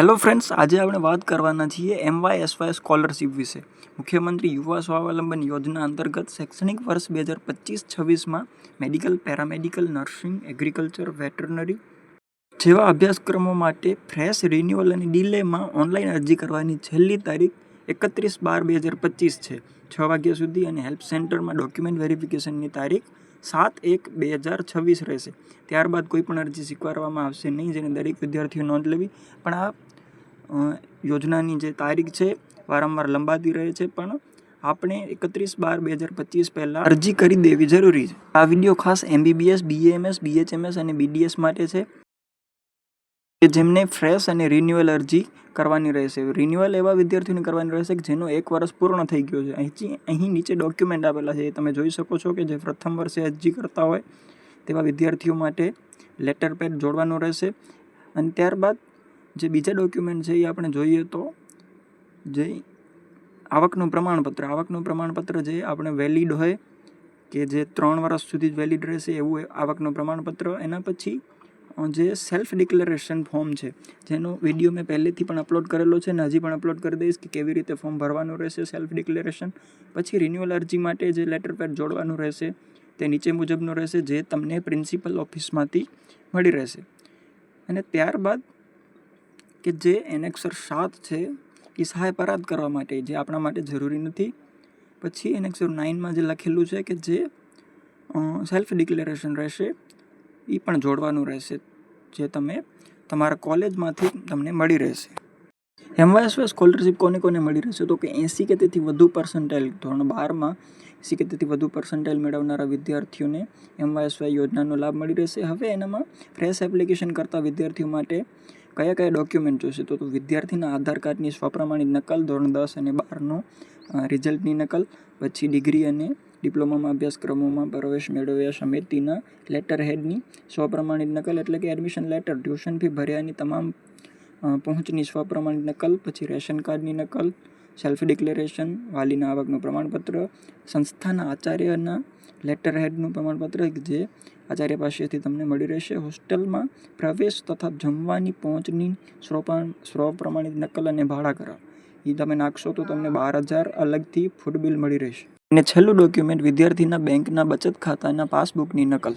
Hello friends, આજે આપણે વાત કરવાના છીએ MYSY સ્કોલરશિપ વિશે. મુખ્યમંત્રી યુવા સ્વાવલંબન યોજના અંતર્ગત શૈક્ષણિક વર્ષ 2025-26માં medical, paramedical, nursing, agriculture, veterinary જેવા અભ્યાસક્રમો માટે ફ્રેશ રિન્યુઅલ અને ડીલેમાં ઓનલાઈન અરજી કરવાની છેલ્લી તારીખ 31/12/2025 છે, 6 વાગ્યા સુધી. અને હેલ્પ સેન્ટરમાં ડોક્યુમેન્ટ વેરિફિકેશનની તારીખ 7/1/2026 રહેશે. ત્યારબાદ કોઈ પણ અરજી સ્વીકારવામાં આવશે નહીં, જેને દરેક વિદ્યાર્થીઓ નોંધ લેવી. પણ આ યોજનાની જે તારીખ છે વારંવાર લંબાતી રહે છે, પણ આપણે 31/12/2025 પહેલાં અરજી કરી દેવી જરૂરી છે. આ વિડીયો ખાસ MBBS, BAMS, BHMS અને BDS માટે છે કે જેમને ફ્રેશ અને રિન્યુઅલ અરજી કરવાની રહેશે. રિન્યુઅલ એવા વિદ્યાર્થીઓને કરવાની રહેશે કે જેનો 1 વર્ષ પૂર્ણ થઈ ગયો છે. અહીં નીચે ડોક્યુમેન્ટ આપેલા છે, એ તમે જોઈ શકો છો કે જે પ્રથમ વર્ષે અરજી કરતા હોય તેવા વિદ્યાર્થીઓ માટે લેટર પેડ જોડવાનો રહેશે. અને ત્યારબાદ જે બીજા ડોક્યુમેન્ટ છે એ આપણે જોઈએ તો જે આવકનું પ્રમાણપત્ર જે આપણે વેલિડ હોય, કે જે 3 વર્ષ સુધી વેલિડ રહેશે એવું આવકનું પ્રમાણપત્ર. એના પછી જે સેલ્ફ ડિક્લેરેશન ફોર્મ છે, જેનો વિડીયો મેં પહેલેથી પણ અપલોડ કરેલો છે અને હજી પણ અપલોડ કરી દઈશ કે કેવી રીતે ફોર્મ ભરવાનું રહેશે સેલ્ફ ડિક્લેરેશન. પછી રિન્યુઅલ અરજી માટે જે લેટર પેડ જોડવાનું રહેશે તે નીચે મુજબનું રહેશે, જે તમને પ્રિન્સિપલ ઓફિસમાંથી મળી રહેશે. અને ત્યારબાદ કે જે એનેક્સર 7 છે એ સહાય પરાદ કરવા માટે, જે આપણા માટે જરૂરી નથી. પછી એનેક્સર 9માં જે લખેલું છે કે જે સેલ્ફ ડિક્લેરેશન રહેશે એ પણ જોડવાનું રહેશે, જે તમે તમારા કોલેજમાંથી તમને મળી રહેશે. MYSY સ્કોલરશિપ કોને મળી રહેશે? તો કે 80 કે તેથી વધુ પર્સન્ટાઇલ, ધોરણ 12માં 80 કે તેથી વધુ પર્સન્ટાઇલ મેળવનારા વિદ્યાર્થીઓને MYSY યોજનાનો લાભ મળી રહેશે. હવે એનામાં ફ્રેશ એપ્લિકેશન કરતા વિદ્યાર્થીઓ માટે કયા કયા ડોક્યુમેન્ટ જોઈશે? તો વિદ્યાર્થીના આધાર કાર્ડની સ્વપ્રમાણિત નકલ, ધોરણ 10 અને 12નો રિઝલ્ટની નકલ, પછી ડિગ્રી અને ડિપ્લોમામાં અભ્યાસક્રમોમાં પ્રવેશ મેળવ્યા સમિતિના લેટર હેડની સ્વપ્રમાણિત નકલ, એટલે કે એડમિશન લેટર, ટ્યુશન ફી ભર્યાની તમામ પહોંચની સ્વપ્રમાણિત નકલ, પછી રેશન કાર્ડની નકલ, સેલ્ફ ડિક્લેરેશન, વાલીના આવકનું પ્રમાણપત્ર, સંસ્થાના આચાર્યના લેટર હેડનું પ્રમાણપત્ર જે આચાર્ય પાસેથી તમને મળી રહેશે. હોસ્ટેલમાં પ્રવેશ તથા જમવાની પહોંચની સ્વપ્રમાણિત નકલ અને ભાડા કરાર એ તમે નાખશો તો તમને 12,000 અલગથી ફૂડ બિલ મળી રહેશે. અને છેલ્લું ડોક્યુમેન્ટ વિદ્યાર્થીના બેંકના બચત ખાતાના પાસબુકની નકલ.